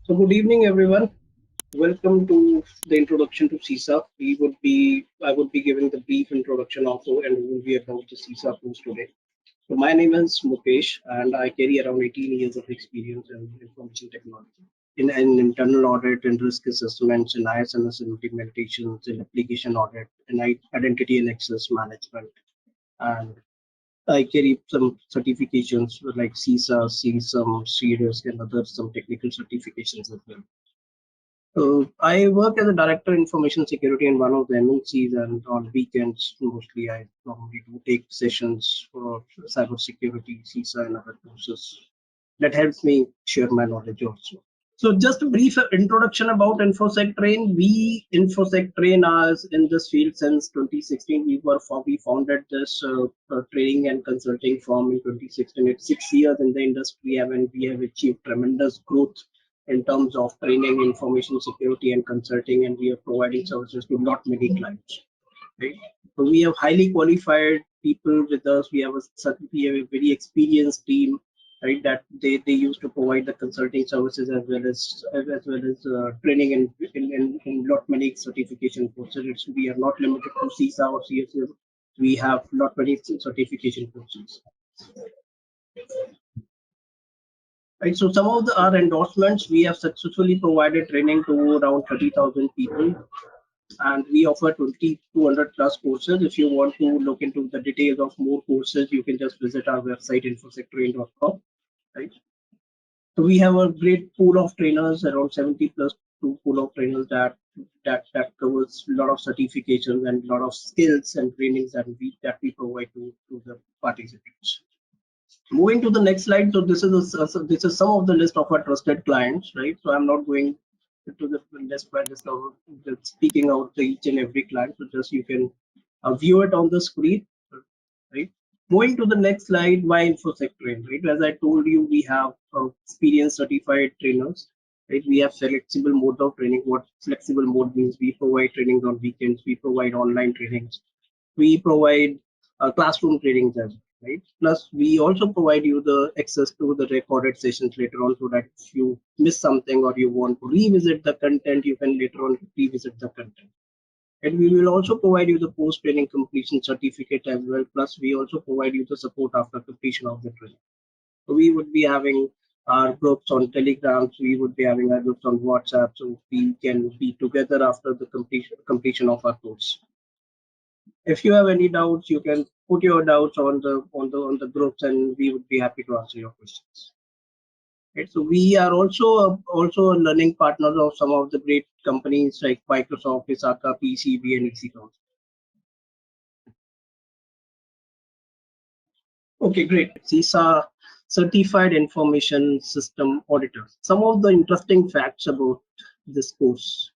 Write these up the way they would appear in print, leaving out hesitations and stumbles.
So good evening, everyone. Welcome to the introduction to CISA. I would be giving the brief introduction also and overview about the CISA course today. So my name is Mukesh, and I carry around 18 years of experience in information technology, in internal audit, in risk assessments, in ISMS implementations, in application audit, in identity and access management, and I carry some certifications like CISA, CSAM, CRISC, and other some technical certifications as well. I work as a director information security in one of the MNCs, and on weekends mostly I normally do take sessions for cyber security, CISA, and other courses. That helps me share my knowledge also. So just a brief introduction about InfoSec Train. We InfoSec Train us in this field since 2016. We founded this training and consulting firm in 2016. It's 6 years in the industry, and we have achieved tremendous growth in terms of training, information security, and consulting, and we are providing services to not many clients. Right? So we have highly qualified people with us. We have a very experienced team, right? That they used to provide the consulting services as well as training in lot many certification courses. We are not limited to CISA or CSM. We have lot many certification courses. Right, so some of our endorsements, we have successfully provided training to around 30,000 people, and we offer 2,200 plus courses. If you want to look into the details of more courses, you can just visit our website infosectrain.com. Right. So we have a great pool of trainers, around 70 plus pool of trainers that covers a lot of certifications and a lot of skills and trainings that we provide to the participants. Moving to the next slide. So this is some of the list of our trusted clients, right? So I'm not going to the list by list of speaking out to each and every client. So just you can view it on the screen, right? Moving to the next slide, why InfoSec Train, right? As I told you, we have experienced certified trainers, right? We have flexible mode of training. What flexible mode means, we provide trainings on weekends, we provide online trainings, we provide classroom trainings as well, right? Plus, we also provide you the access to the recorded sessions later on, so that if you miss something or you want to revisit the content, you can later on revisit the content. And we will also provide you the post-training completion certificate as well. Plus, we also provide you the support after completion of the training. So we would be having our groups on Telegrams, we would be having our groups on WhatsApp, so we can be together after the completion of our course. If you have any doubts, you can put your doubts on the groups, and we would be happy to answer your questions. Right, so we are also learning partners of some of the great companies like Microsoft, ISACA, PCB, and ECCOM. Okay, great. CISA Certified Information System Auditor. Some of the interesting facts about this course.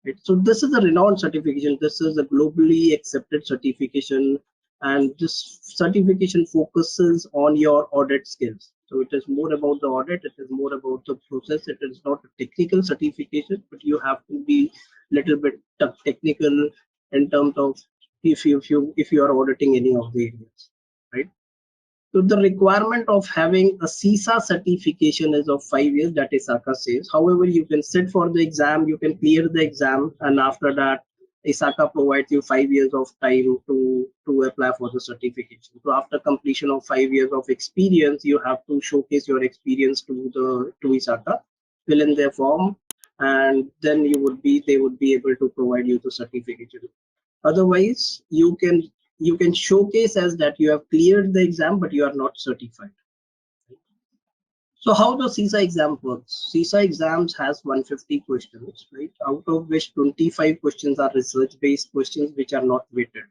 Right. So this is a renowned certification. This is a globally accepted certification, and this certification focuses on your audit skills. So it is more about the audit. It is more about the process. It is not a technical certification, but you have to be little bit technical in terms of if you are auditing any of the areas, right? So the requirement of having a CISA certification is of 5 years, that is ISACA says. However, you can sit for the exam, you can clear the exam, and after that, ISACA provides you 5 years of time to apply for the certification. So after completion of 5 years of experience, you have to showcase your experience to ISACA, fill in their form, and then they would be able to provide you the certification. Otherwise, you can showcase as that you have cleared the exam, but you are not certified. So how the CISA exam works? CISA exams has 150 questions, right? Out of which 25 questions are research-based questions which are not weighted.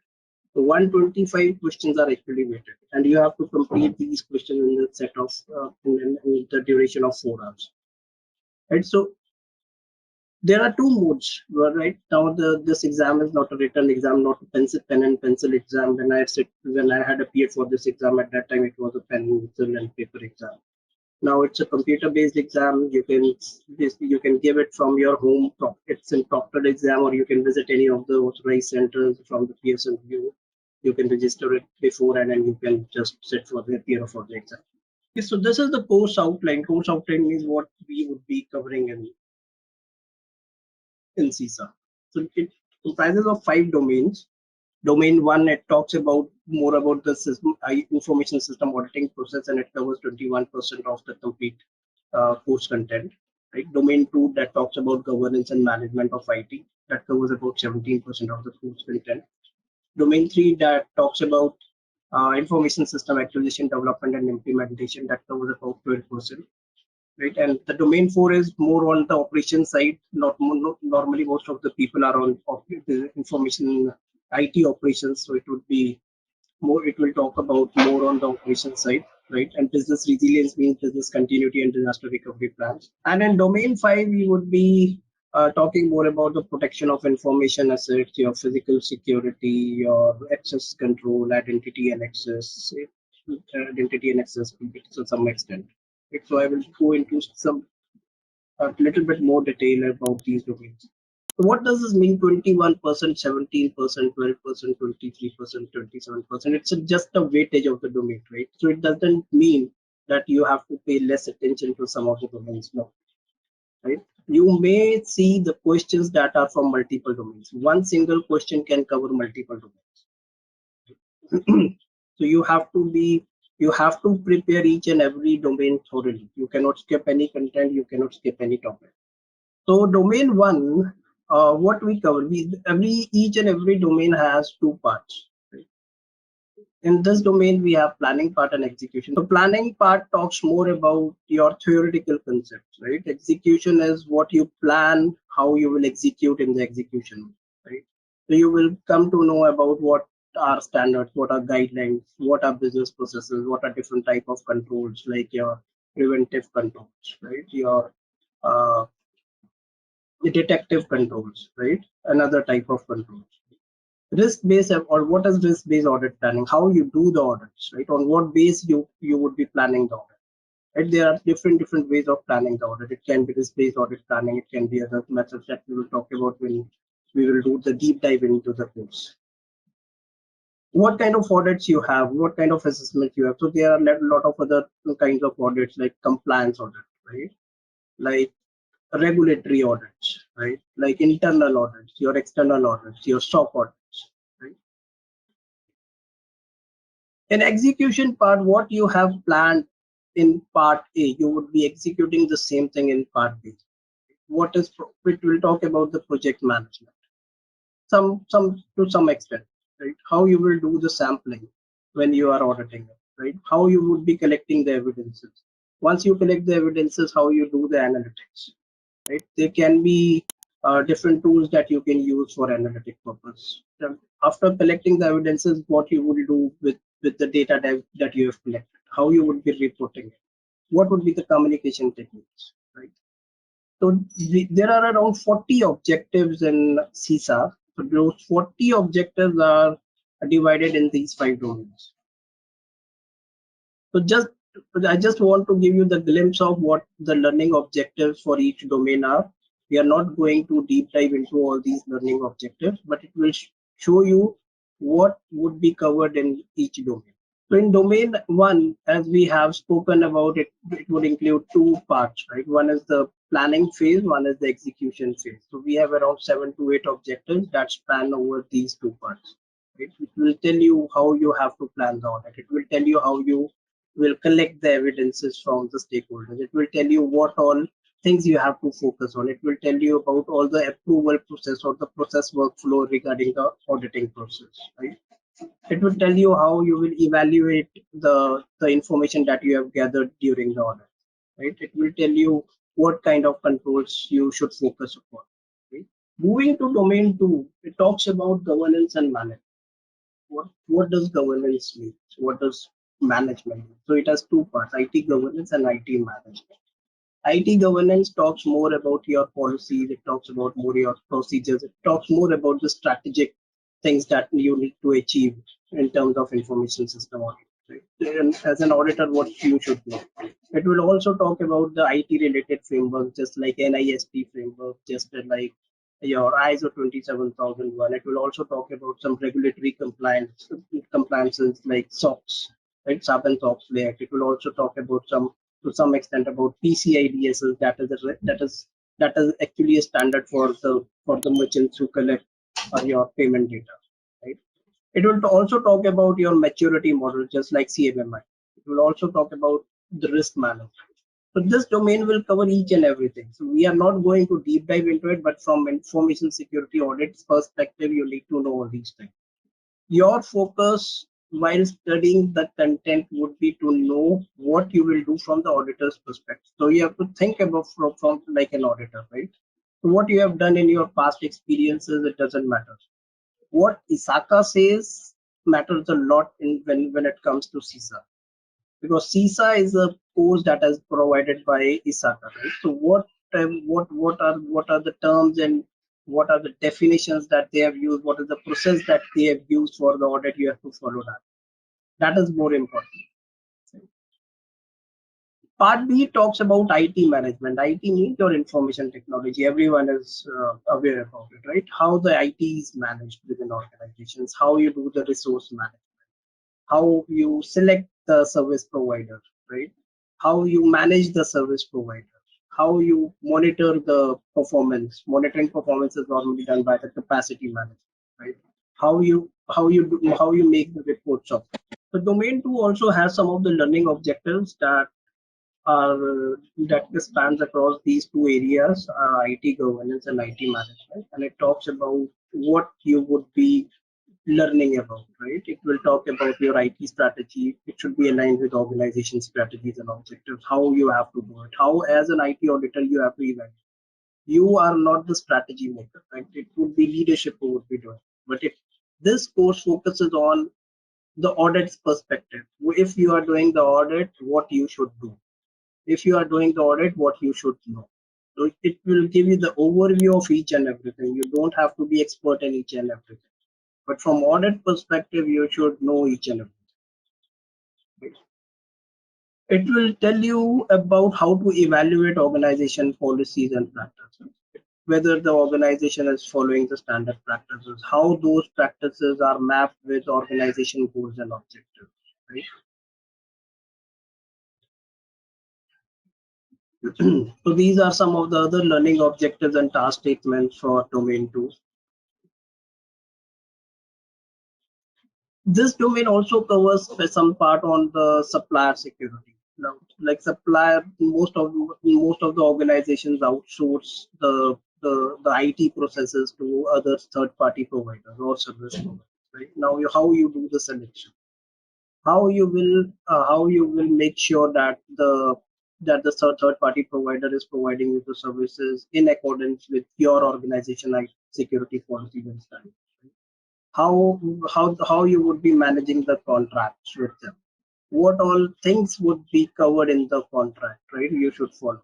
So 125 questions are actually weighted, and you have to complete these questions in the set of in the duration of 4 hours. Right. So there are two modes, right? Now this exam is not a written exam, not a pen and pencil exam. When I had appeared for this exam at that time, it was a pen, pencil, and paper exam. Now it's a computer-based exam. You can give it from your home. It's a proctored exam, or you can visit any of the authorized centers from the PSMU. You can register it before, and then you can just sit for the appear for the exam. Okay, so this is the course outline. Course outline is what we would be covering in CISA. So it comprises of 5 domains. Domain 1, it talks about more about the system, information system auditing process, and it covers 21% of the complete course content. Right? Domain 2, that talks about governance and management of IT, that covers about 17% of the course content. Domain 3, that talks about information system acquisition, development, and implementation, that covers about 12%. Right, and the domain 4 is more on the operation side. Normally most of the people are on the information IT operations, so it would be more, it will talk about more on the operation side, right? And business resilience means business continuity and disaster recovery plans. And in domain 5, we would be talking more about the protection of information assets, your physical security, your access control, identity and access to some extent. Okay, so I will go into some a little bit more detail about these domains. So what does this mean? 21%, 17%, 12%, 23%, 27%. It's just a weightage of the domain, right? So it doesn't mean that you have to pay less attention to some of the domains. No, right? You may see the questions that are from multiple domains. One single question can cover multiple domains. So you have to prepare each and every domain thoroughly. You cannot skip any content. You cannot skip any topic. So domain 1, what we cover, each and every domain has 2 parts. Right? In this domain, we have planning part and execution. The planning part talks more about your theoretical concepts, right? Execution is what you plan, how you will execute in the execution, right? So you will come to know about what are standards, what are guidelines, what are business processes, what are different type of controls, like your preventive controls, right? Your detective controls, right? Another type of controls. Risk-based, or what is risk-based audit planning? How you do the audits, right? On what base you would be planning the audit. Right? There are different ways of planning the audit. It can be risk-based audit planning. It can be other methods that we will talk about when we will do the deep dive into the course. What kind of audits you have? What kind of assessment you have? So there are a lot of other kinds of audits, like compliance audit, right? Like regulatory audits, right? Like internal audits, your external audits, your stock audits, right? In execution part, what you have planned in part A, you would be executing the same thing in part B. It will talk about the project management, some to some extent, right? How you will do the sampling when you are auditing it, right? How you would be collecting the evidences. Once you collect the evidences, how you do the analytics, right? There can be different tools that you can use for analytic purpose. After collecting the evidences, what you will do with the data that you have collected, how you would be reporting it, what would be the communication techniques, right? So there are around 40 objectives in CISA. So those 40 objectives are divided in these 5 domains. So I just want to give you the glimpse of what the learning objectives for each domain are. We are not going to deep dive into all these learning objectives, but it will show you what would be covered in each domain. So in domain 1, as we have spoken about it, it would include 2 parts, right? One is the planning phase, one is the execution phase. So we have around 7 to 8 objectives that span over these 2 parts. It will tell you how you have to plan the audit. It will tell you how you will collect the evidences from the stakeholders. It will tell you what all things you have to focus on. It will tell you about all the approval process or the process workflow regarding the auditing process, right? It will tell you how you will evaluate the information that you have gathered during the audit, right? It will tell you what kind of controls you should focus upon. Right? Moving to domain 2, it talks about governance and management. What does governance mean? What does management mean? So it has 2 parts: IT governance and IT management. IT governance talks more about your policies, it talks about more your procedures, it talks more about the strategic things that you need to achieve in terms of information system audit. Right? And as an auditor, what you should know. It will also talk about the IT related framework, just like NIST framework, just like your ISO 27001. It will also talk about some regulatory compliances like SOX, right? Sarbanes-Oxley Act. It will also talk about to some extent about PCI DSS, that is actually a standard for the merchants who collect your payment data, right? It will also talk about your maturity model, just like CMMI. It will also talk about the risk management. So this domain will cover each and everything. So we are not going to deep dive into it, but from information security audits perspective, you need to know all these things. Your focus while studying the content would be to know what you will do from the auditor's perspective. So you have to think about from like an auditor, right? So what you have done in your past experiences, it doesn't matter. What ISACA says matters a lot when it comes to CISA, because CISA is a course that is provided by ISACA, right? So what are the terms and what are the definitions that they have used? What is the process that they have used for the audit? You have to follow that. That is more important. Part B talks about IT management. IT means your information technology. Everyone is aware about it, right? How the IT is managed within organizations, how you do the resource management, how you select the service provider, right? How you manage the service provider, how you monitor the performance. Monitoring performance is normally done by the capacity management, right? How you make the reports of. The domain 2 also has some of the learning objectives that spans across these two areas, IT governance and IT management, and it talks about what you would be learning about, right? It will talk about your IT strategy. It should be aligned with organization strategies and objectives, how you have to do it, how as an IT auditor you have to evaluate. You are not the strategy maker, right? It would be leadership who would be doing. But if this course focuses on the audit's perspective, if you are doing the audit, what you should do. If you are doing the audit, what you should know. So it will give you the overview of each and everything. You don't have to be expert in each and everything. But from audit perspective, you should know each and everything. It will tell you about how to evaluate organization policies and practices, whether the organization is following the standard practices, how those practices are mapped with organization goals and objectives. Right? So these are some of the other learning objectives and task statements for domain 2. This domain also covers some part on the supplier security. Now, like supplier, most of the organizations outsource the IT processes to other third-party providers or service providers. Right now, how you do the selection, how you will make sure that the third-party provider is providing you the services in accordance with your organization like security policies and standards. How you would be managing the contracts with them, what all things would be covered in the contract, right? You should follow,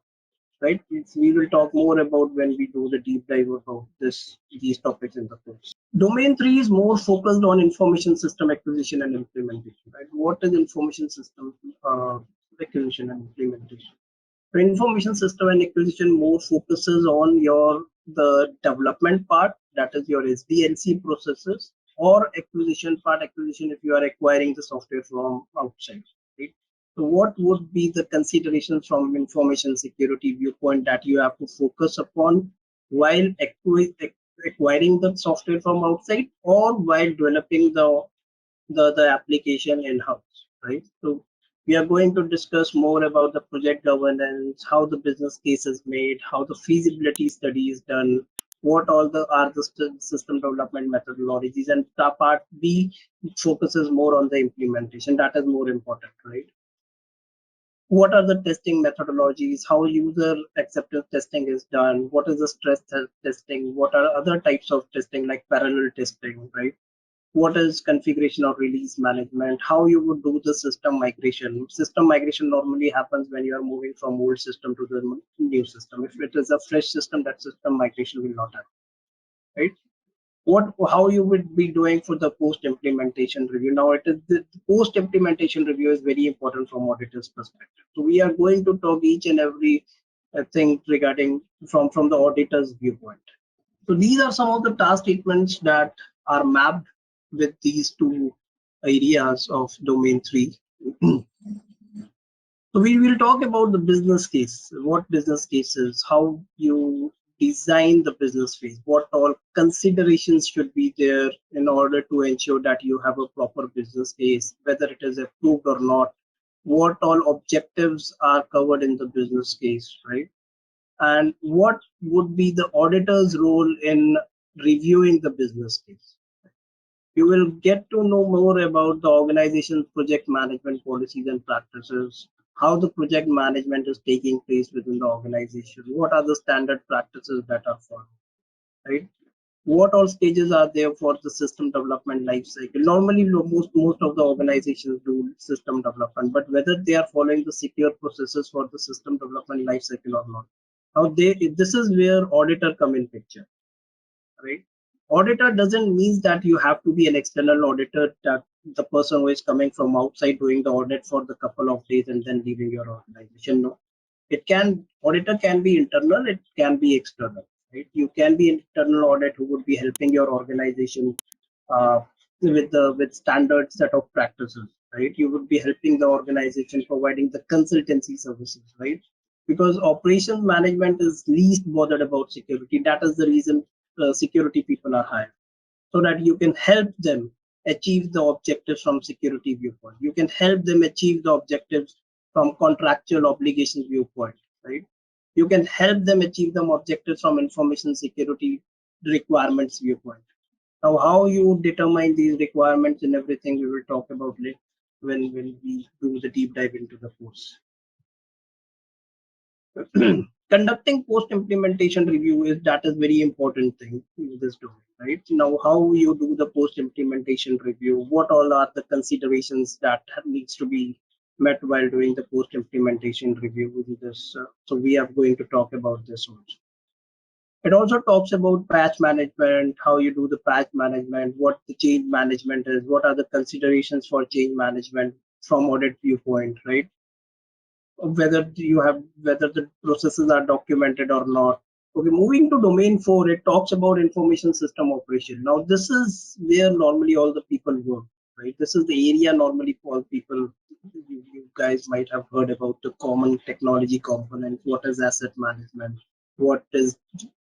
right? We will talk more about when we do the deep dive about these topics in the course. Domain 3 is more focused on information system acquisition and implementation, right? What is information system acquisition and implementation? So information system and acquisition more focuses on the development part, that is your SDLC processes, or acquisition part, acquisition if you are acquiring the software from outside, right? So what would be the considerations from information security viewpoint that you have to focus upon while acquiring the software from outside or while developing the application in-house, right? So we are going to discuss more about the project governance, how the business case is made, how the feasibility study is done, what all the system development methodologies, and the part B focuses more on the implementation. That is more important, right? What are the testing methodologies, how user acceptance testing is done, what is the stress testing, what are other types of testing like parallel testing, right? What is configuration or release management, how you would do the system migration. System migration normally happens when you are moving from old system to the new system. If it is a fresh system, that system migration will not happen, right? How you would be doing for the post implementation review. Now it is the post implementation review is very important from auditor's perspective. So we are going to talk each and every thing regarding from the auditor's viewpoint. So these are some of the task statements that are mapped with these two areas of domain 3. So we will talk about the business case, what business cases, how you design the business case, what all considerations should be there in order to ensure that you have a proper business case, whether it is approved or not, what all objectives are covered in the business case, right? And what would be the auditor's role in reviewing the business case. You will get to know more about the organization's project management policies and practices, how the project management is taking place within the organization, what are the standard practices that are followed, right? What all stages are there for the system development life cycle? Normally, most of the organizations do system development, but whether they are following the secure processes for the system development life cycle or not. Now, this is where auditor come in picture, right? Auditor doesn't mean that you have to be an external auditor, that the person who is coming from outside doing the audit for the couple of days and then leaving your organization. No, auditor can be internal, it can be external, right? You can be internal audit who would be helping your organization uh, with standard set of practices, right? You would be helping the organization providing the consultancy services, right? Because operations management is least bothered about security. That is the reason security people are hired, so that you can help them achieve the objectives from security viewpoint. You can help them achieve the objectives from contractual obligations viewpoint, right? You can help them achieve the objectives from information security requirements viewpoint. Now, how you determine these requirements and everything we will talk about later when we do the deep dive into the course. Conducting post implementation review is very important thing in this domain, right? Now, how you do the post implementation review, what all are the considerations that needs to be met while doing the post implementation review in this. So we are going to talk about this also. It also talks about patch management, how you do the patch management, what the change management is, what are the considerations for change management from audit viewpoint, right? Whether the processes are documented or not. Okay, moving to domain 4, it talks about information system operation. Now this is where normally all the people work, right? This is the area normally all people, you guys might have heard about the common technology component, what is asset management, what is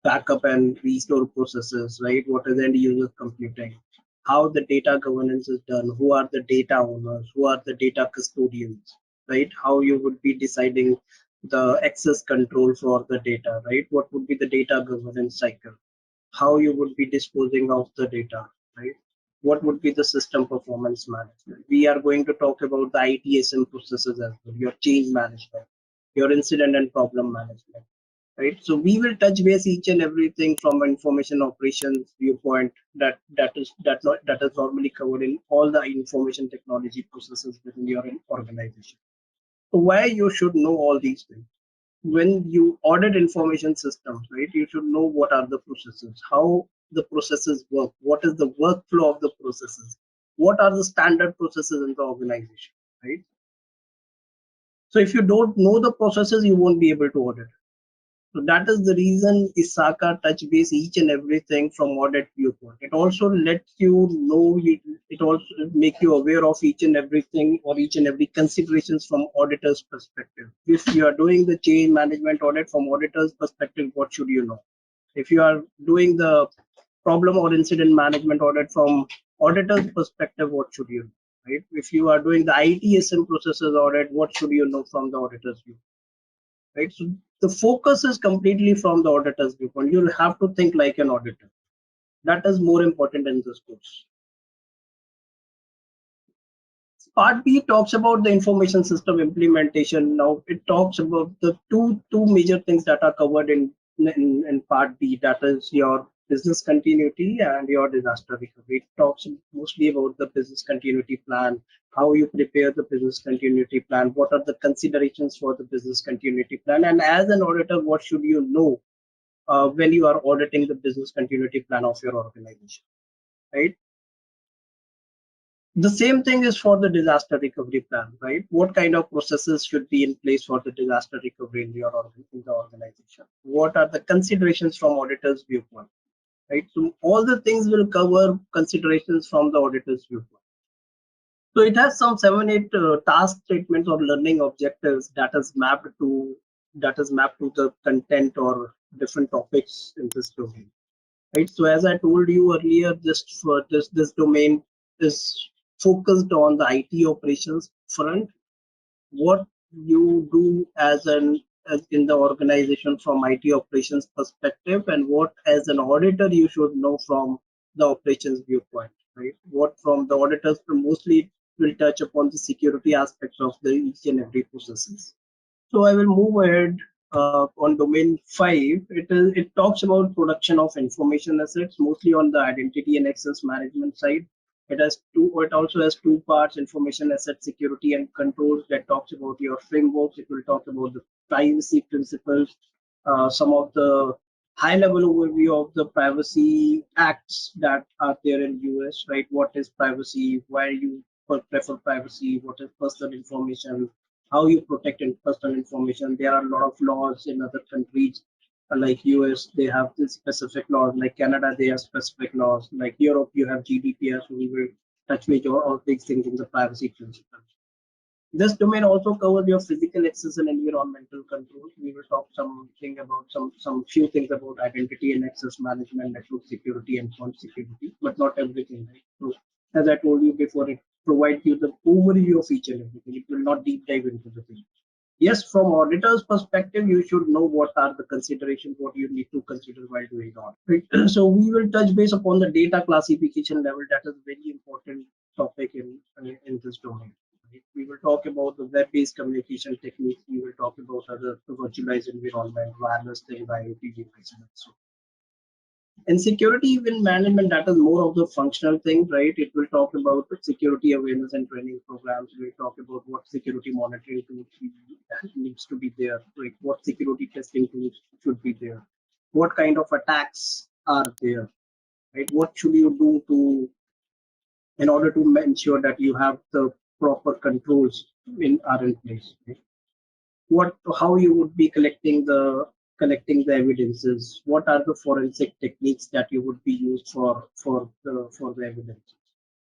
backup and restore processes, right? What is end user computing, how the data governance is done, who are the data owners, who are the data custodians, right? How you would be deciding the access control for the data, right? What would be the data governance cycle? How you would be disposing of the data, right? What would be the system performance management? We are going to talk about the ITSM processes as well, your change management, your incident and problem management, right? So we will touch base each and everything from information operations viewpoint that is normally covered in all the information technology processes within your organization. So why you should know all these things? When you audit information systems, right, you should know what are the processes, how the processes work, what is the workflow of the processes, what are the standard processes in the organization, right? So if you don't know the processes, you won't be able to audit. So that is the reason ISACA touch base each and everything from audit viewpoint. It also lets you know, it also make you aware of each and everything or each and every considerations from auditor's perspective. If you are doing the change management audit from auditor's perspective, what should you know? If you are doing the problem or incident management audit from auditor's perspective, what should you know? Right? If you are doing the ITSM processes audit, what should you know from the auditor's view? Right? So the focus is completely from the auditor's viewpoint. You'll have to think like an auditor. That is more important in this course. Part B talks about the information system implementation. Now it talks about the two major things that are covered in part B. That is your business continuity and your disaster recovery. It talks mostly about the business continuity plan, how you prepare the business continuity plan, what are the considerations for the business continuity plan, and as an auditor, what should you know when you are auditing the business continuity plan of your organization, right? The same thing is for the disaster recovery plan, right? What kind of processes should be in place for the disaster recovery in in the organization? What are the considerations from auditors' viewpoint, right? So all the things will cover considerations from the auditor's viewpoint. So it has some 7, 8 task statements or learning objectives that is mapped to the content or different topics in this domain. Right. So as I told you earlier, just for this domain is focused on the IT operations front. What you do as in the organization from IT operations perspective, and what as an auditor you should know from the operations viewpoint, right? What from the auditors mostly will touch upon the security aspects of the each and every processes. So I will move ahead on domain 5. It talks about production of information assets, mostly on the identity and access management side. It also has two parts: information asset security and controls. That talks about your frameworks. It will talk about the privacy principles, some of the high level overview of the privacy acts that are there in US. Right? What is privacy? Why you prefer privacy? What is personal information? How you protect personal information. There are a lot of laws in other countries, like US, they have this specific laws. Like Canada, they have specific laws. Like Europe, you have GDPR. So we will touch with all these things in the privacy principles. This domain also covers your physical access and environmental control. We will talk something about some few things about identity and access management, network security, and font security, but not everything. Right? So, as I told you before, it provides you the overview of each and everything. It will not deep dive into the thing. Yes, from auditor's perspective, you should know what are the considerations, what you need to consider while doing audit. Right? So we will touch base upon the data classification level. That is a very important topic in this domain. Right? We will talk about the web-based communication techniques. We will talk about other virtualized environment, wireless thing, IoT devices, and so in security even management, that is more of the functional thing, right? It will talk about security awareness and training programs. We'll talk about what security monitoring tools needs to be there, like what security testing tools should be there, what kind of attacks are there, right? What should you do to in order to ensure that you have the proper controls are in place. Right? What how you would be collecting the evidences, what are the forensic techniques that you would be used for the evidence,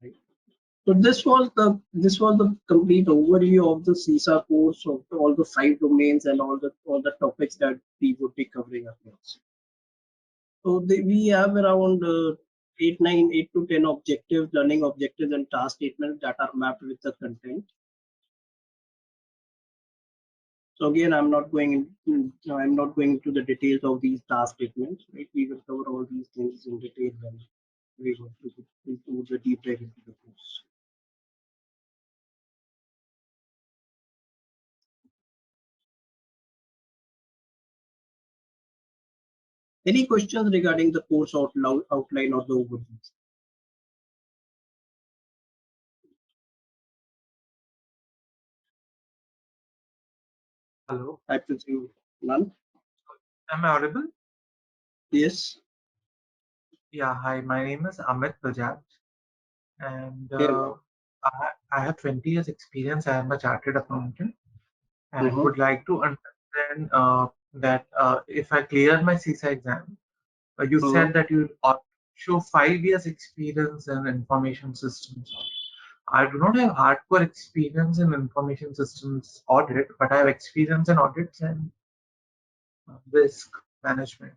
right? So this was the complete overview of the CISA course of all the 5 domains and all the topics that we would be covering across. So we have around 8 to 10 objectives, learning objectives and task statements that are mapped with the content. So again, I'm not going into the details of these task statements. Right? We will cover all these things in detail when we go into the deep dive into the course. Any questions regarding the course outline or the overview? Hello, I presume none. am I audible? Yes. Yeah, hi, my name is Amit Bajaj, and Here now. I have 20 years experience. I am a chartered accountant and Mm-hmm. would like to understand that if I clear my CISA exam, you Mm-hmm. said that you show 5 years experience in information systems. I do not have hardcore experience in information systems audit, but I have experience in audits and risk management.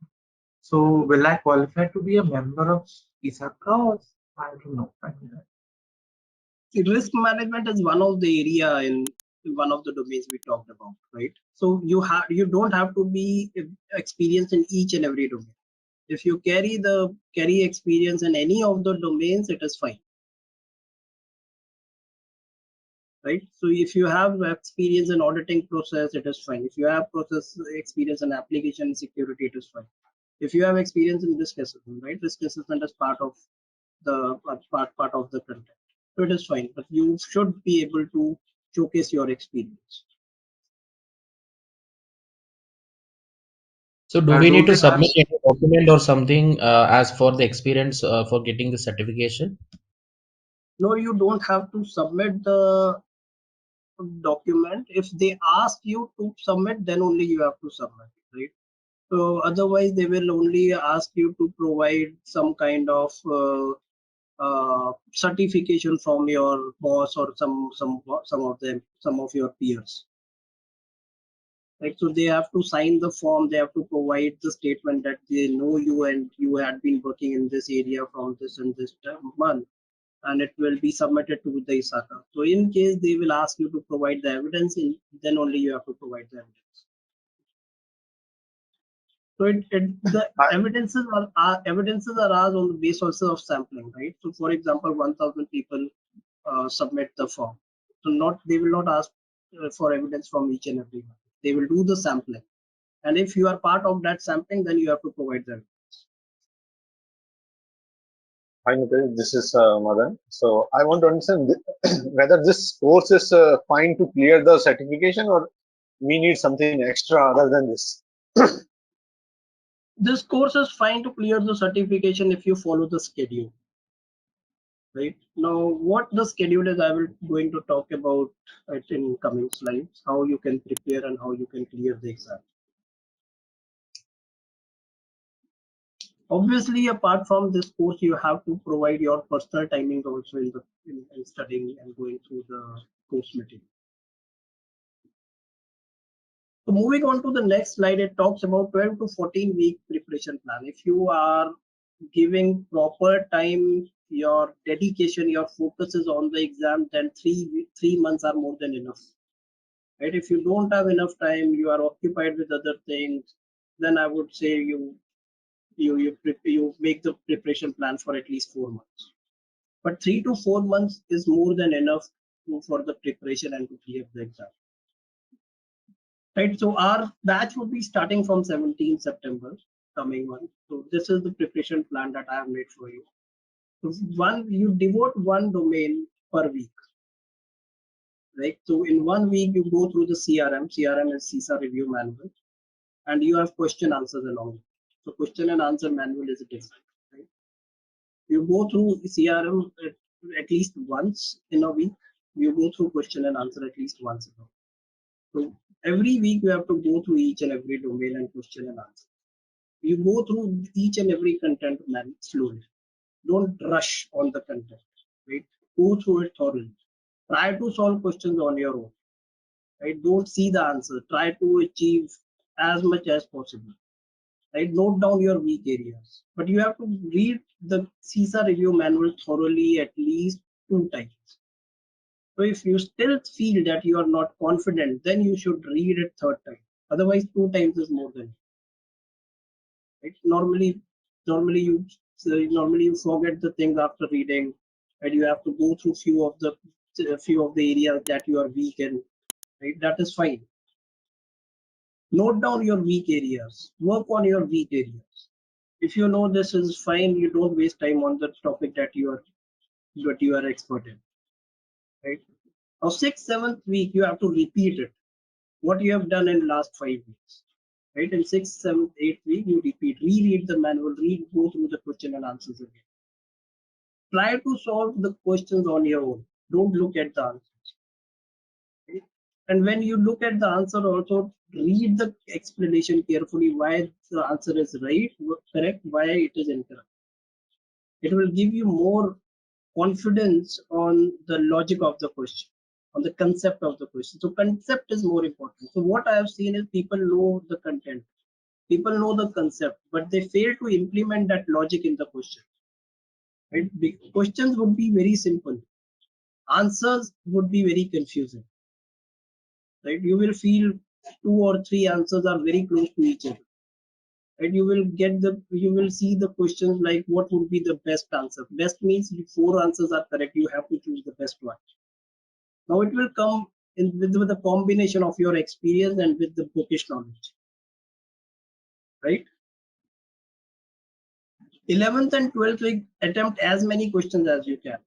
So will I qualify to be a member of ISACA or I don't know. I mean, Risk management is one of the area in one of the domains we talked about, right? So you don't have to be experienced in each and every domain. If you carry experience in any of the domains, it is fine, right? So if you have experience in auditing process, it is fine. If you have process experience in application security, it is fine. If you have experience in risk assessment, right? Risk assessment is part of the part of the content, so it is fine. But you should be able to showcase your experience. So do we need do to they submit ask? any document or something as for the experience for getting the certification? No, you don't have to submit the document. If they ask you to submit, then only you have to submit, right? So otherwise, they will only ask you to provide some kind of certification from your boss or some of your peers. Right, so they have to sign the form. They have to provide the statement that they know you and you had been working in this area from this and this month, and it will be submitted to the ISACA. So in case they will ask you to provide the evidence, then only you have to provide the evidence. So the evidences are asked on the basis of sampling, right? So for example, 1,000 people submit the form. So they will not ask for evidence from each and every one. They will do the sampling, and if you are part of that sampling, then you have to provide them. Hi, Nitesh. This is Madan. So I want to understand whether this course is fine to clear the certification, or we need something extra other than this. This course is fine to clear the certification if you follow the schedule. Right now, what the schedule is, I will going to talk about it in coming slides. How you can prepare and how you can clear the exam. Obviously, apart from this course, you have to provide your personal timing also in studying and going through the course material. So moving on to the next slide, it talks about 12 to 14 week preparation plan. If you are giving proper time, your dedication, your focus is on the exam, then 3 months are more than enough. Right? If you don't have enough time, you are occupied with other things, then I would say you make the preparation plan for at least 4 months. But 3 to 4 months is more than enough for the preparation and to clear the exam. Right, so our batch will be starting from 17 September coming one. So this is the preparation plan that I have made for you. So you devote one domain per week. Right, so in 1 week you go through the CRM. CRM is CISA review manual, and you have question answers along. So question and answer manual is different. Right, you go through CRM at least once in a week. You go through question and answer at least once in a week. So every week you have to go through each and every domain and question and answer. You go through each and every content slowly. Don't rush on the content. Right? Go through it thoroughly. Try to solve questions on your own. Right? Don't see the answer. Try to achieve as much as possible. Right? Note down your weak areas. But you have to read the CISA review manual thoroughly at least 2 times. So if you still feel that you are not confident, then you should read it 3rd time. Otherwise, 2 times is more than. Right? Normally you forget the things after reading, and you have to go through few of the areas that you are weak in. Right? That is fine. Note down your weak areas. Work on your weak areas. If you know this is fine, you don't waste time on the topic that you are expert in. Right? Now 6th, 7th week you have to repeat it. What you have done in last 5 weeks. Right? In 6th, 7th, 8th week, you reread the manual, go through the question and answers again. Try to solve the questions on your own. Don't look at the answers. Right? And when you look at the answer, also read the explanation carefully why the answer is correct, why it is incorrect. It will give you more confidence on the logic of the question, on the concept of the question. So concept is more important. So what I have seen is people know the content, people know the concept, but they fail to implement that logic in the question. Right? The questions would be very simple, answers would be very confusing. Right? You will feel 2 or 3 answers are very close to each other. And you will see the questions like what would be the best answer. Best means if 4 answers are correct, you have to choose the best one. Now it will come with a combination of your experience and with the bookish knowledge. Right? 11th and 12th week, attempt as many questions as you can.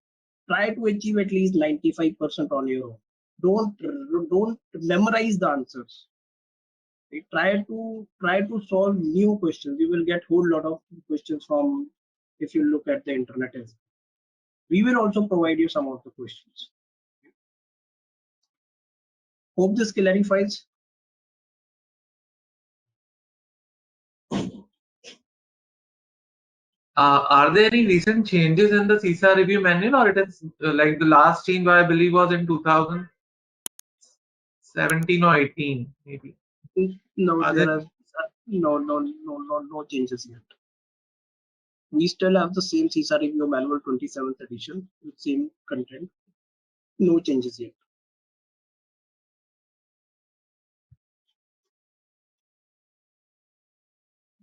Try to achieve at least 95% on your own. Don't memorize the answers. Try to solve new questions. You will get whole lot of questions from if you look at the internet. We will also provide you some of the questions. Hope this clarifies. Are there any recent changes in the CISA review manual, or it is like the last change I believe was in 2017 or 18 maybe? No, Are there there? are no changes yet. We still have the same CISA review manual 27th edition with same content. No changes yet.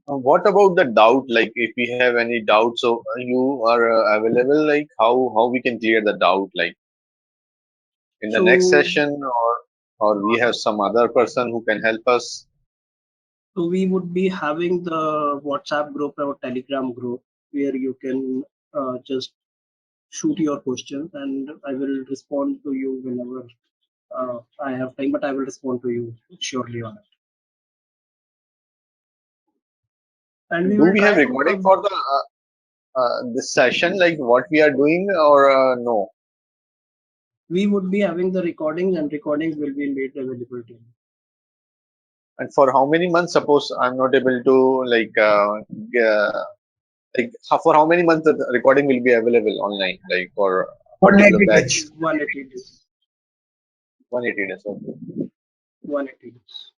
What about the doubt? Like, if we have any doubt, so you are available. Like, how we can clear the doubt? Like in the next So, session, or we have some other person who can help us. so we would be having the WhatsApp group or Telegram group where you can just shoot your questions and I will respond to you whenever I have time, but I will respond to you surely on it. And we Do will we have try to recording for the this session? Like what we are doing, or no? we would be having the recordings and recordings will be made available to you. And for how many months? Suppose I'm not able to for how many months the recording will be available online? Like for a particular 180 batch, days. 180 days. 180 days. Okay. 180 days.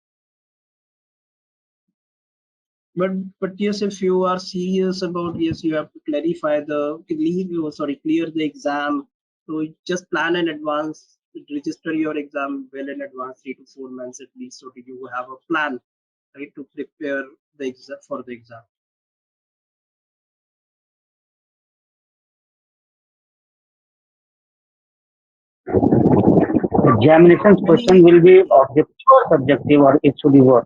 But yes, if you are serious about, yes, you have to clarify the clear the exam. So just plan in advance, register your exam well in advance, 3 to 4 months at least, so that you have a plan, right, to prepare the exam for the exam. Examinations question Any, will be objective or subjective, or it should be what?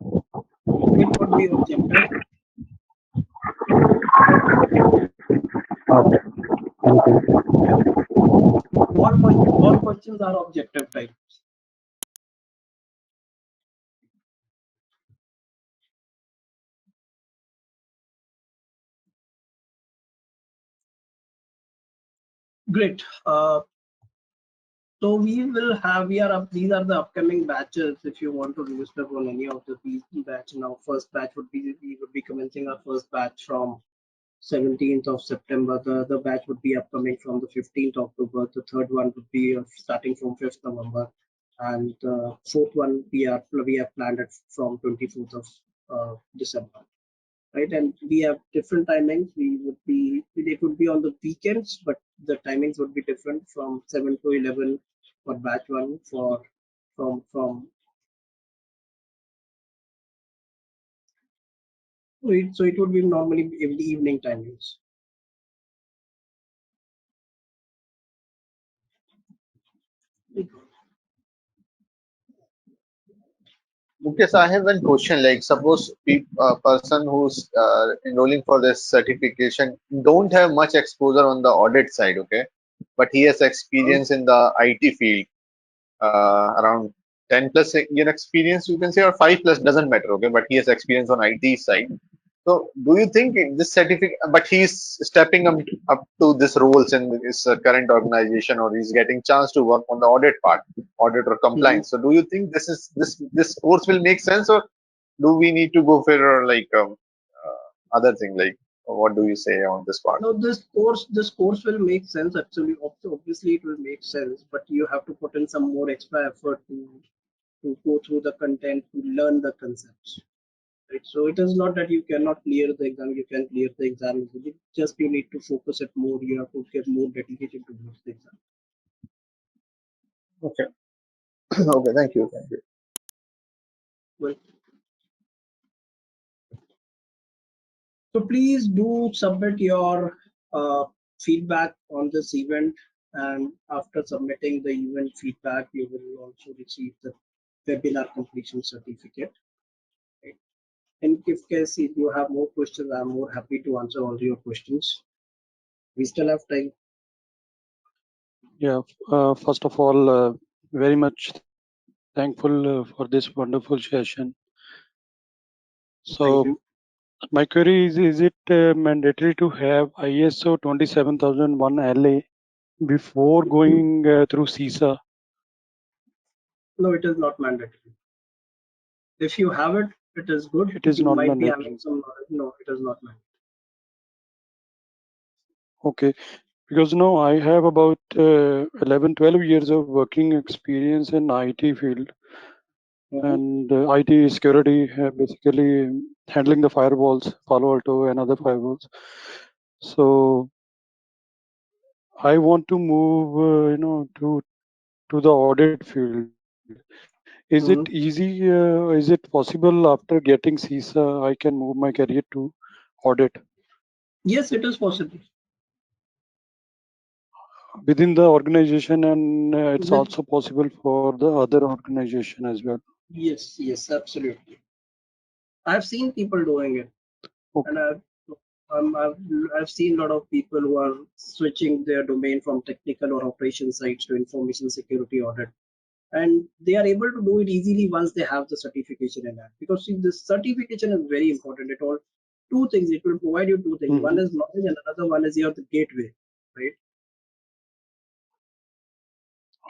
it would be objective. Okay. Thank you. All questions are objective type. Great. So these are the upcoming batches. If you want to register on any of these batch now, first batch would be, we would be commencing our first batch from 17th of September. The batch would be upcoming from the 15th October. The third one would be starting from 5th November, and the fourth one we have planned it from 24th of December. Right, and we have different timings. It would be on the weekends, but the timings would be different from 7 to 11 for batch one, for from so it would be normally in the evening timings. Okay, so I have one question. Like, suppose a person who's enrolling for this certification don't have much exposure on the audit side, okay, but he has experience in the IT field, around 10 plus year experience, you can say, or 5 plus, doesn't matter, okay, but he has experience on IT side. So, do you think this certificate, but he's stepping up to this roles in his current organization, or he's getting chance to work on the audit part, audit or Mhm. compliance. So, do you think this course will make sense, or do we need to go for other thing? Like, what do you say on this part? Now this course will make sense actually. Obviously, it will make sense, but you have to put in some more extra effort to go through the content to learn the concepts. Right, so it is not that you cannot clear the exam. You can clear the exam easily. Just you need to focus it more. You have to get more dedicated towards the exam. Okay, okay, thank you, thank you. Well, so please do submit your feedback on this event, and after submitting the event feedback, you will also receive the webinar completion certificate. Right? In case if you have more questions, I'm more happy to answer all your questions. We still have time. Yeah, first of all, very much thankful for this wonderful session. Thank So, you. my query is it mandatory to have ISO 27001 LA before going through CISA? No, it is not mandatory. If you have it, it is good. It is You not might be having mandatory. some knowledge. No, it is not mandatory. Okay, because no, I have about 11, 12 years of working experience in IT field and IT security, basically handling the firewalls, Palo Alto and other firewalls. So I want to move, to the audit field. Is it easy? Is it possible after getting CISA, I can move my career to audit Yes, it is possible. within the organization, and it's With also possible for the other organization as well. yes, yes, absolutely. I've seen people doing it, and Okay. I've I've seen a lot of people who are switching their domain from technical or operation sites to information security audit, and they are able to do it easily once they have the certification in that. Because see, this certification is very important. It all two things. It will provide you two things. One Mhm. is knowledge, and another one is your the gateway, right?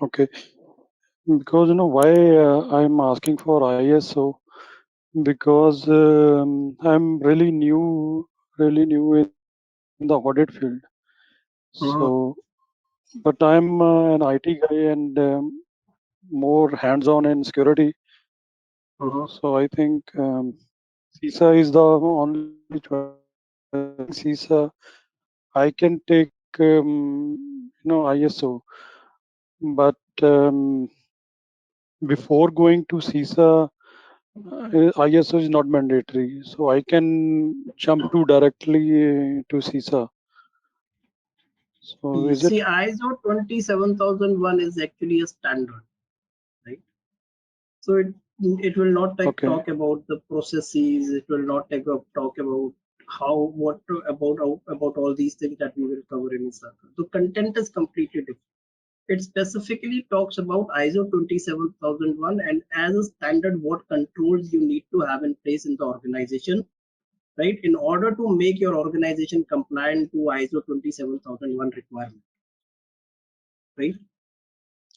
Okay. Because why I'm asking for ISO, because I'm really new in the audit field. So, Uh-huh. but I'm an IT guy and more hands-on in security. Uh-huh. So I think CISA is the only choice. CISA, I can take ISO, but before going to CISA, ISO is not mandatory, so I can jump to directly to CISA. So is it See, ISO 27001 is actually a standard, right? So it will not okay? talk about the processes. It will not talk about about all these things that we will cover in ISACA. The content is completely different. It specifically talks about ISO 27001 and as a standard what controls you need to have in place in the organization, right? In order to make your organization compliant to ISO 27001 requirement, right?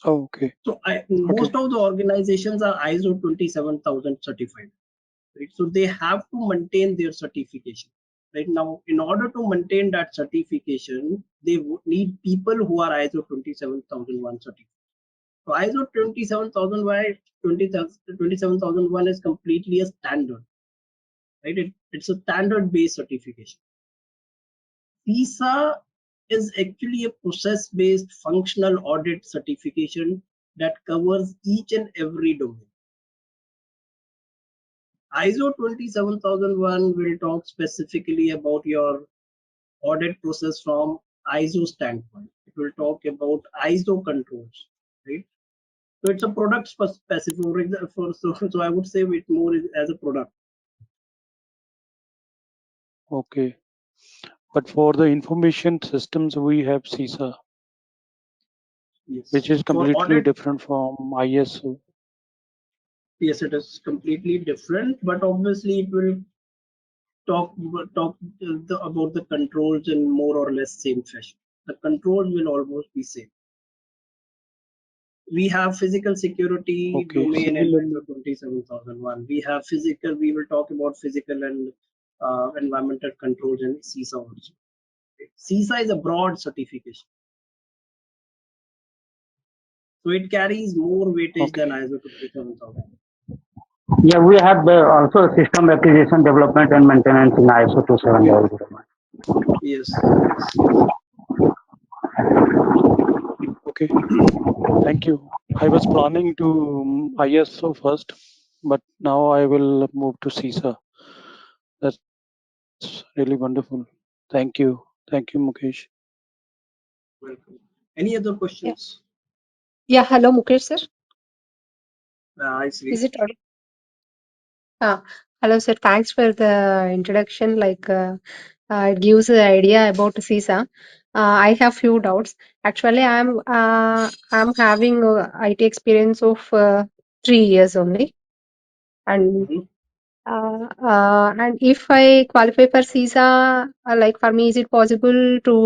Oh, okay, So okay, most of the organizations are ISO 27000 certified, right? So they have to maintain their certification. Right now, in order to maintain that certification, they need people who are ISO 27001 certified. So ISO 27001 27001 is completely a standard, right? It's a standard based certification. CISA is actually a process based functional audit certification that covers each and every domain. ISO 27001 will talk specifically about your audit process from ISO standpoint. It will talk about ISO controls, right? So it's a product specific. So I would say it more as a product. okay. But for the information systems, we have CISA, which Yes. is For completely audit, different from ISO. yes, it is completely different, but obviously it will talk about the controls in more or less same fashion. The controls will almost be same. We have physical security Okay, domain in ISO similarly. 27001. We have physical, we will talk about physical and environmental controls in CISA also. CISA is a broad certification. So it carries more weightage than Okay, ISO 27000. Yeah, we have also system acquisition, development, and maintenance in ISO 27001. Yes, yes, yes. okay. Thank you. I was planning to ISO first, but now I will move to CISA. That's really wonderful. Thank you. Thank you, Mukesh. Welcome. Any other Yeah. questions? Yeah. Hello, Mukesh sir. I see. Is it audible? Hello, sir. Thanks for the introduction. It gives an idea about CISA. I have few doubts. Actually, I'm having IT experience of 3 years only, and Mhm. and if I qualify for CISA, like for me, is it possible to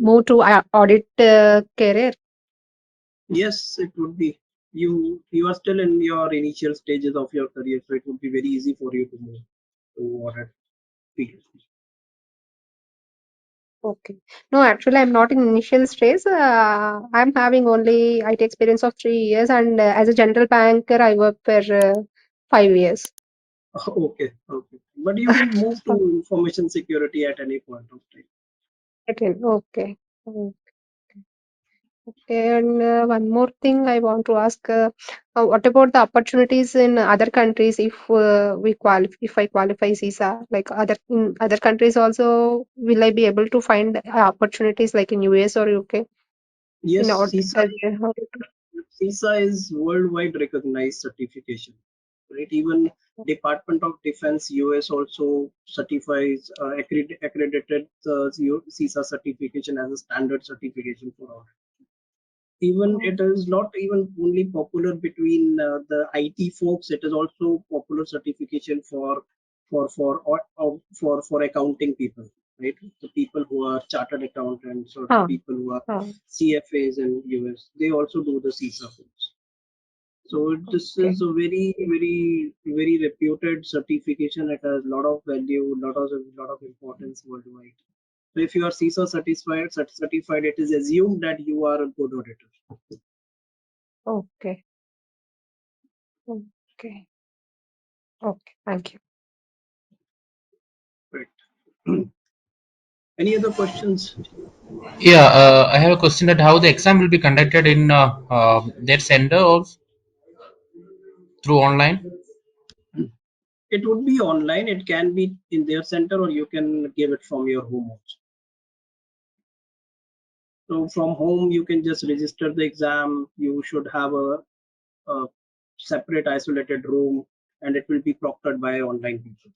move to audit career? Yes, it would be. You are still in your initial stages of your career, so it would be very easy for you to move to audit field. Okay. No, actually, I'm not in initial stage. I'm having only IT experience of 3 years, and as a general banker, I work for 5 years. Okay, okay. But you will move to information security at any point of time. Okay. Okay, and one more thing I want to ask, what about the opportunities in other countries if I qualify CISA, like in other countries also, will I be able to find opportunities like in US or UK in Yes, as a auditor? CISA is worldwide recognized certification, right? Even Department of Defense US also certifies accredited CISA certification as a standard certification for all. Even it is not even only popular between the IT folks, it is also popular certification for accounting people, right? The people who are chartered accountants or the Huh, people who are huh, CFAs in US, they also do the CISA folks. So this okay. is a very, very, very reputed certification. It has a lot of value, lot of importance worldwide. So if you are CISA certified, it is assumed that you are a good auditor. Okay. Okay. Okay. Thank you. Right. Any other questions? Yeah, I have a question that how the exam will be conducted in their center or through online. It would be online. It can be in their center, or you can give it from your home also. So from home, you can just register the exam. You should have a separate isolated room, and it will be proctored by online people.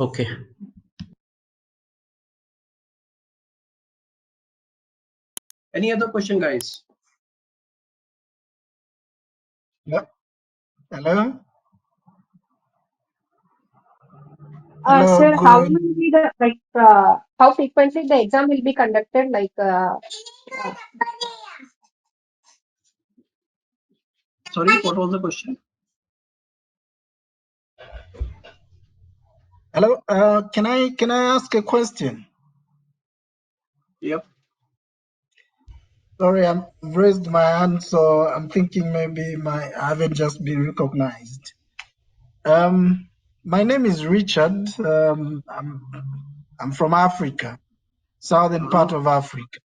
Okay. Any other question, guys? Yep. Hello. Hello. Sir, how will Good. be the how frequently the exam will be conducted? Sorry, what was the question? Hello. Can I ask a question? Yep. Sorry, I've raised my hand, so I'm thinking maybe I haven't just been recognized. My name is Richard. I'm from Africa, southern part of Africa.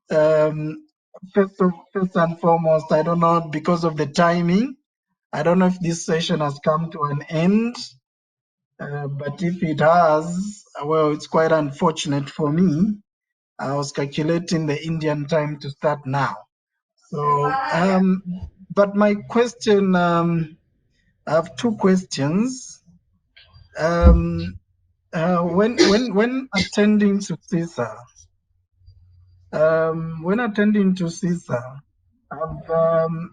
Um, first and foremost, I don't know because of the timing. I don't know if this session has come to an end. But if it has, well, it's quite unfortunate for me. I was calculating the Indian time to start now. So, but my question, I have two questions. When attending to CISA,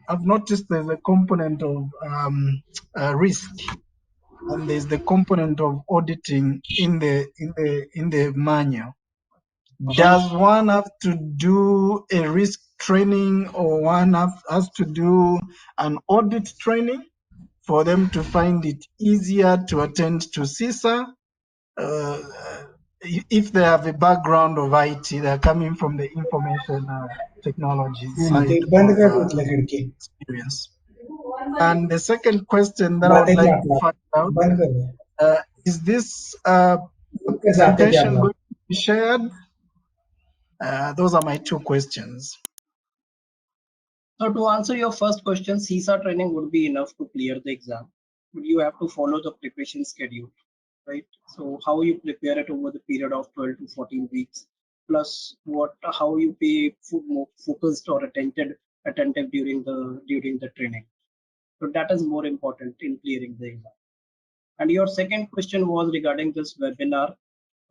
I've noticed there's a component of risk, and there's the component of auditing in the manual. Does one have to do a risk training, or has to do an audit training for them to find it easier to attend to CISA? Uh, if they have a background of IT, they're coming from the information technology side ते बंद of कर कुठल्या खिडकी experience. And the second question that I would जाते ते like to आपला find out, बंद कर दे. is this ते जाते ते presentation आपला going to be shared? Those are my two questions. So to answer your first question, CISA training would be enough to clear the exam, but you have to follow the preparation schedule, right? So how you prepare it over the period of 12 to 14 weeks, plus how you be more focused or attentive during the training. So that is more important in clearing the exam. And your second question was regarding this webinar.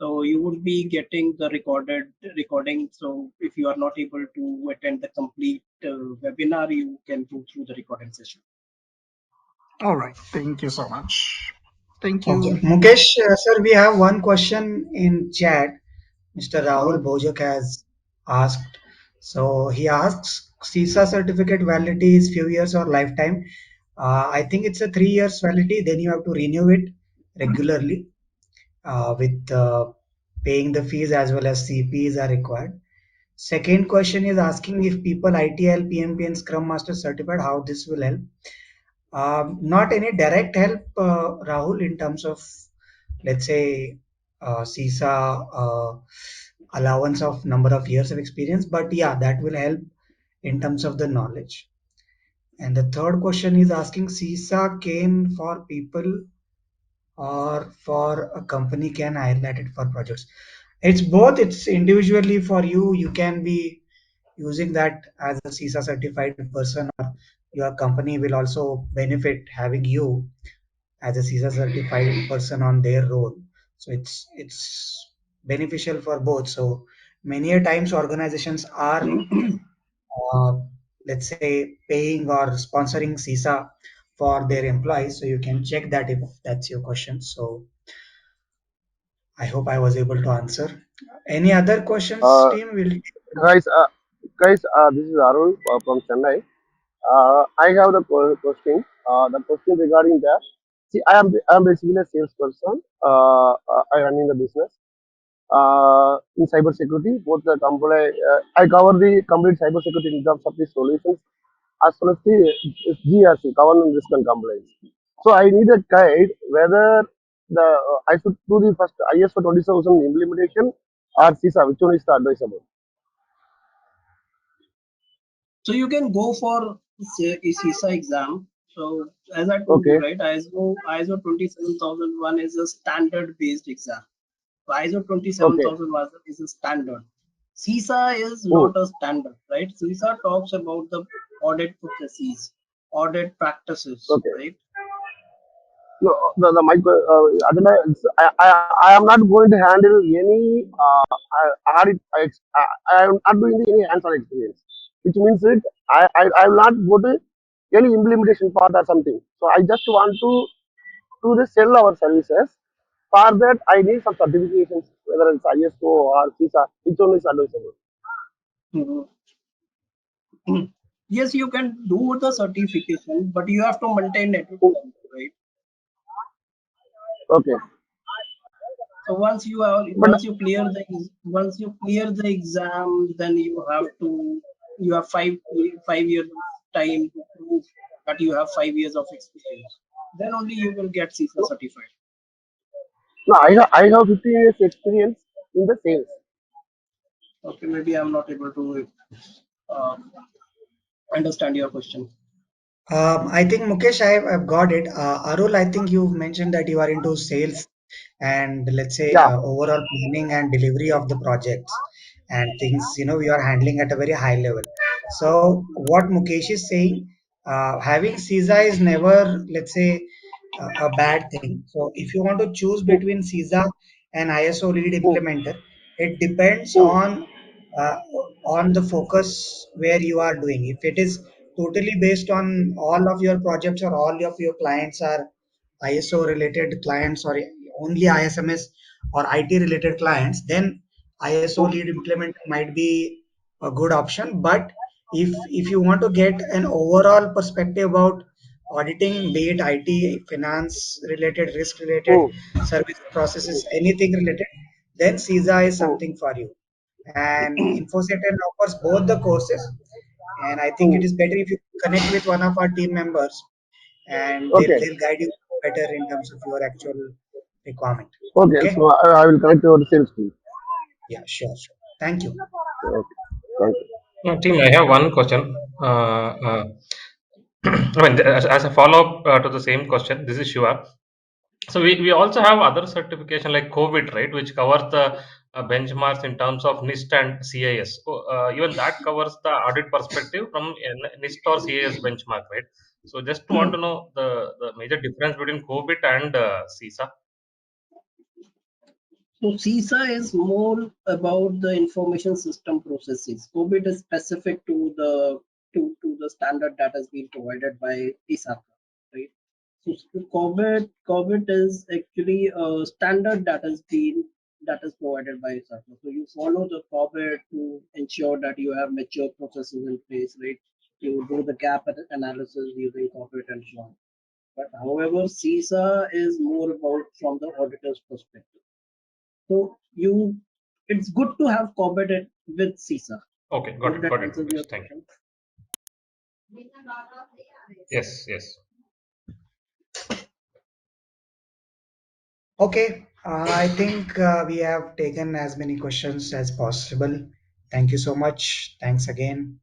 So you would be getting the recording. So if you are not able to attend the complete webinar, you can go through the recording session. All right. Thank you so much. Thank Okay. you. Mukesh, sir, we have one question in chat. Mr. Rahul Bojak has asked. So he asks, CISA certificate validity is few years or lifetime? I think it's a 3 years validity. Then you have to renew it regularly with paying the fees as well as CPs are required. Second question is asking if people ITL, PMP and Scrum Master certified, how this will help. Not any direct help, Rahul, in terms of, let's say, CISA allowance of number of years of experience, but yeah, that will help in terms of the knowledge. And the third question is asking CISA came for people or for a company can highlight it for projects. It's both. It's individually for you. You can be using that as a CISA certified person, or your company will also benefit having you as a CISA certified person on their role. So it's beneficial for both. So many a times organizations are uh, let's say paying or sponsoring CISA for their employees. So you can check that if that's your question. So I hope I was able to answer. Any other questions, Uh, team? Will guys, this is Arul from Chennai. I have the question. The question regarding that. See, I am basically a salesperson. I run in the business. In cybersecurity, both the company, I cover the complete cybersecurity in terms of the solutions as well as the GRC, governance risk and compliance. So I need a guide whether I should do the first ISO 20000 implementation or CISA, which one is the advisable? So you can go for say a CISA exam. So as I told you, Okay. right, ISO 27001 is a standard based exam. So ISO Okay. 27001 is a standard. CISA is Hmm. not a standard, right? CISA talks about the audit processes, audit practices, Okay. right? No, the micro, I am not going to handle any audit. I am not doing any hands-on experience, which means it. I will not go to any implementation part or something. So I just want to the sell our services. For that, I need some certifications, whether it's ISO or CISA. Which one is advisable? Mhm. Yes, you can do the certification, but you have to maintain it, right? Okay, So but once you clear the exam, then you have 5 years of time to prove that you have 5 years of experience. Then only you will get CISA certified. no, I have 15 years experience in the sales. Okay, maybe I'm not able to um, understand your question. I think Mukesh, I've got it. Arul, I think you've mentioned that you are into sales and let's say Yeah. overall planning and delivery of the projects and things, you are handling at a very high level. So what Mukesh is saying, having CISA is never, let's say, a bad thing. So if you want to choose Hmm. between CISA and ISO lead Hmm. implementer, it depends Hmm. uh, on the focus where you are doing. If it is totally based on all of your projects or all of your clients are ISO related clients or only ISMS or IT related clients, then ISO Hmm. lead implementer might be a good option. But if you want to get an overall perspective about auditing, be it IT, finance related, risk related, Hmm. service processes, anything related, then CISA is Hmm. something for you. And Infosec offers both the courses, and I think Hmm. it is better if you connect with one of our team members and Okay. they'll guide you better in terms of your actual requirement. Okay. Okay? So I will connect to the sales team. Yeah, sure, sure. Thank you. Okay. Thank you. Team, I have one question. I mean, as a follow-up to the same question, this is Shiva. So we also have other certification like COVID, right, which covers the benchmarks in terms of NIST and CIS. So, even that covers the audit perspective from NIST or CIS benchmark, right? So just want to know the major difference between COVID and CISA. So CISA is more about the information system processes. COVID is specific to the standard that has been provided by ISACA, right? So COVID is actually a standard that is provided by ISACA. So you follow the COVID to ensure that you have mature processes in place, right? You do the gap analysis using COVID and so on. But however, CISA is more about from the auditor's perspective. So it's good to have competent with CISA. Okay, Hope that got it, answers your Mukesh. Thank you. question. Yes, yes. Okay, I think we have taken as many questions as possible. Thank you so much. Thanks again.